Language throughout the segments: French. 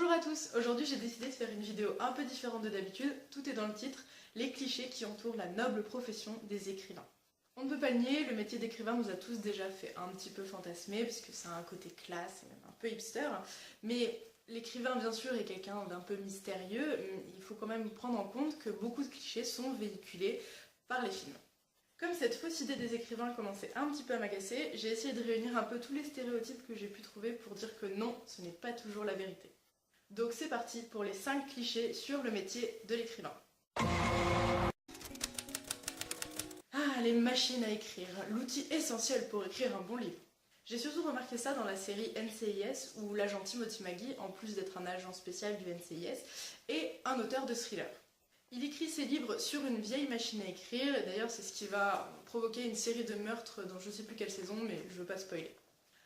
Bonjour à tous, aujourd'hui j'ai décidé de faire une vidéo un peu différente de d'habitude, tout est dans le titre, les clichés qui entourent la noble profession des écrivains. On ne peut pas le nier, le métier d'écrivain nous a tous déjà fait un petit peu fantasmer, parce que ça a un côté classe et même un peu hipster, mais l'écrivain bien sûr est quelqu'un d'un peu mystérieux, il faut quand même prendre en compte que beaucoup de clichés sont véhiculés par les films. Comme cette fausse idée des écrivains commençait un petit peu à m'agacer, j'ai essayé de réunir un peu tous les stéréotypes que j'ai pu trouver pour dire que non, ce n'est pas toujours la vérité. Donc c'est parti pour les 5 clichés sur le métier de l'écrivain. Ah, les machines à écrire, l'outil essentiel pour écrire un bon livre. J'ai surtout remarqué ça dans la série NCIS où l'agent Timothy McGee, en plus d'être un agent spécial du NCIS, est un auteur de thriller. Il écrit ses livres sur une vieille machine à écrire, et d'ailleurs c'est ce qui va provoquer une série de meurtres dans je sais plus quelle saison, mais je veux pas spoiler.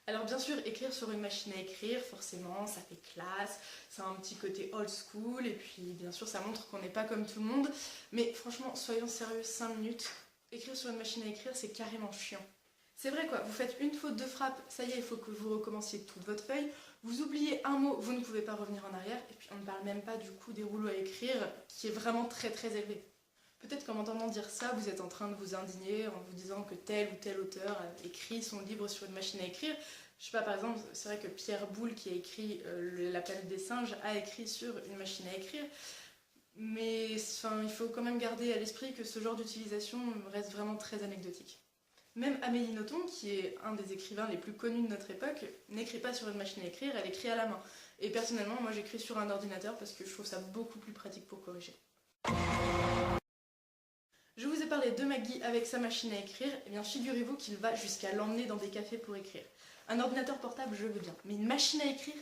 Alors bien sûr, écrire sur une machine à écrire, forcément, ça fait classe, ça a un petit côté old school, et puis bien sûr ça montre qu'on n'est pas comme tout le monde, mais franchement, soyons sérieux 5 minutes, écrire sur une machine à écrire c'est carrément chiant. C'est vrai quoi, vous faites une faute de frappe, ça y est, il faut que vous recommenciez toute votre feuille, vous oubliez un mot, vous ne pouvez pas revenir en arrière, et puis on ne parle même pas du coup des rouleaux à écrire, qui est vraiment très élevé. Peut-être qu'en m'entendant dire ça, vous êtes en train de vous indigner en vous disant que tel ou tel auteur a écrit son livre sur une machine à écrire. Je sais pas, par exemple, c'est vrai que Pierre Boulle, qui a écrit La planète des singes, a écrit sur une machine à écrire. Mais enfin, il faut quand même garder à l'esprit que ce genre d'utilisation reste vraiment très anecdotique. Même Amélie Nothomb, qui est un des écrivains les plus connus de notre époque, n'écrit pas sur une machine à écrire, elle écrit à la main. Et personnellement, moi j'écris sur un ordinateur parce que je trouve ça beaucoup plus pratique pour corriger. Je vous ai parlé de McGee avec sa machine à écrire, et bien figurez-vous qu'il va jusqu'à l'emmener dans des cafés pour écrire. Un ordinateur portable, je veux bien, mais une machine à écrire?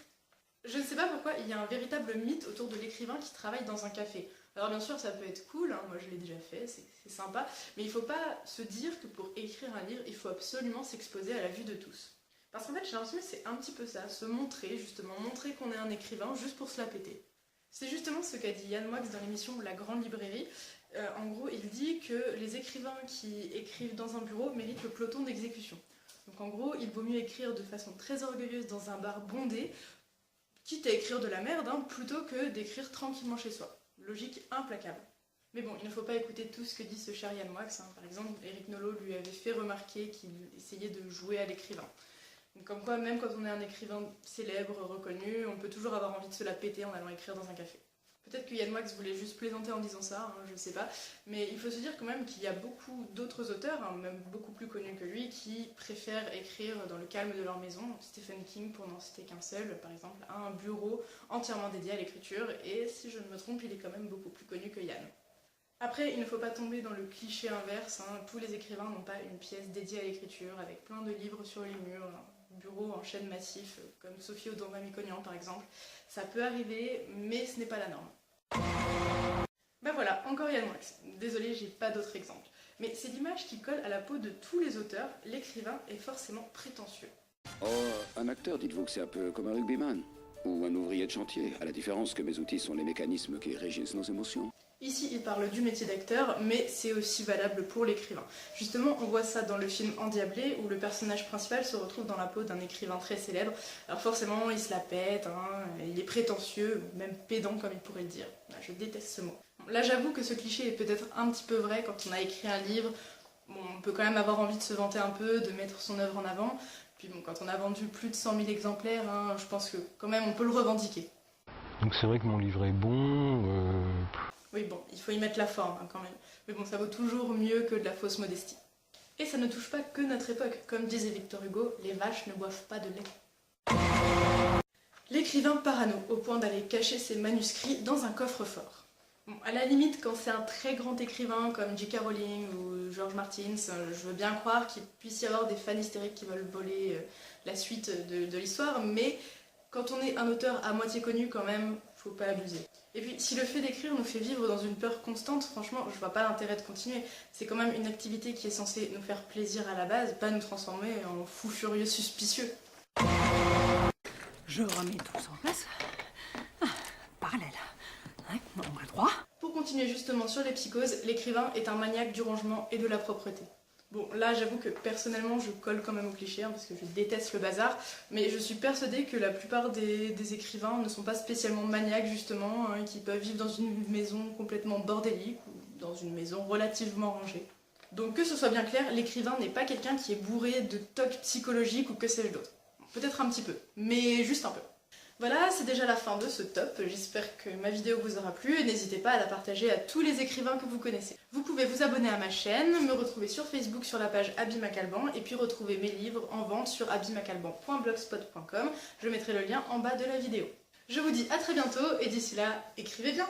Je ne sais pas pourquoi il y a un véritable mythe autour de l'écrivain qui travaille dans un café. Alors bien sûr ça peut être cool, hein, moi je l'ai déjà fait, c'est sympa, mais il ne faut pas se dire que pour écrire un livre, il faut absolument s'exposer à la vue de tous. Parce qu'en fait j'ai l'impression que c'est un petit peu ça, se montrer justement, montrer qu'on est un écrivain juste pour se la péter. C'est justement ce qu'a dit Yann Moix dans l'émission La Grande Librairie. En gros, il dit que les écrivains qui écrivent dans un bureau méritent le peloton d'exécution. Donc en gros, il vaut mieux écrire de façon très orgueilleuse dans un bar bondé, quitte à écrire de la merde, hein, plutôt que d'écrire tranquillement chez soi. Logique implacable. Mais bon, il ne faut pas écouter tout ce que dit ce cher Yann Moix. Hein. Par exemple, Éric Nolot lui avait fait remarquer qu'il essayait de jouer à l'écrivain. Donc comme quoi, même quand on est un écrivain célèbre, reconnu, on peut toujours avoir envie de se la péter en allant écrire dans un café. Peut-être que Yann Moix voulait juste plaisanter en disant ça, hein, je sais pas, mais il faut se dire quand même qu'il y a beaucoup d'autres auteurs, hein, même beaucoup plus connus que lui, qui préfèrent écrire dans le calme de leur maison. Stephen King, pour n'en citer qu'un seul, par exemple, a un bureau entièrement dédié à l'écriture, et si je ne me trompe, il est quand même beaucoup plus connu que Yann. Après, il ne faut pas tomber dans le cliché inverse, hein, tous les écrivains n'ont pas une pièce dédiée à l'écriture, avec plein de livres sur les murs, un bureau en chêne massif, comme Sophie Audran-Mamie-Cognan par exemple. Ça peut arriver, mais ce n'est pas la norme. Ben voilà, encore Yann Moix. Désolée, j'ai pas d'autres exemples. Mais c'est l'image qui colle à la peau de tous les auteurs, l'écrivain est forcément prétentieux. Oh, un acteur, dites-vous que c'est un peu comme un rugbyman ou un ouvrier de chantier, à la différence que mes outils sont les mécanismes qui régissent nos émotions. Ici, il parle du métier d'acteur, mais c'est aussi valable pour l'écrivain. Justement, on voit ça dans le film Endiablé, où le personnage principal se retrouve dans la peau d'un écrivain très célèbre. Alors forcément, il se la pète, hein, il est prétentieux, même pédant comme il pourrait le dire. Je déteste ce mot. Là, j'avoue que ce cliché est peut-être un petit peu vrai quand on a écrit un livre. Bon, on peut quand même avoir envie de se vanter un peu, de mettre son œuvre en avant. Puis bon, quand on a vendu plus de 100 000 exemplaires, hein, je pense que quand même on peut le revendiquer. Donc c'est vrai que mon livre est bon. Oui bon, il faut y mettre la forme hein, quand même. Mais bon, ça vaut toujours mieux que de la fausse modestie. Et ça ne touche pas que notre époque. Comme disait Victor Hugo, les vaches ne boivent pas de lait. L'écrivain parano, au point d'aller cacher ses manuscrits dans un coffre-fort. Bon, à la limite, quand c'est un très grand écrivain comme J.K. Rowling ou George Martin, je veux bien croire qu'il puisse y avoir des fans hystériques qui veulent voler la suite de l'histoire, mais quand on est un auteur à moitié connu quand même, faut pas abuser. Et puis, si le fait d'écrire nous fait vivre dans une peur constante, franchement, je vois pas l'intérêt de continuer. C'est quand même une activité qui est censée nous faire plaisir à la base, pas nous transformer en fous furieux suspicieux. Je remets tout ça en place. Ah, parallèle. Hein, angle droit. Pour continuer justement sur les psychoses, l'écrivain est un maniaque du rangement et de la propreté. Bon, là, j'avoue que personnellement, je colle quand même au cliché, hein, parce que je déteste le bazar, mais je suis persuadée que la plupart des écrivains ne sont pas spécialement maniaques, justement, hein, qui peuvent vivre dans une maison complètement bordélique ou dans une maison relativement rangée. Donc que ce soit bien clair, l'écrivain n'est pas quelqu'un qui est bourré de tocs psychologiques ou que sais-je d'autre. Peut-être un petit peu, mais juste un peu. Voilà, c'est déjà la fin de ce top, j'espère que ma vidéo vous aura plu et n'hésitez pas à la partager à tous les écrivains que vous connaissez. Vous pouvez vous abonner à ma chaîne, me retrouver sur Facebook sur la page Abby McAlban et puis retrouver mes livres en vente sur abbymacalban.blogspot.com, je mettrai le lien en bas de la vidéo. Je vous dis à très bientôt et d'ici là, écrivez bien!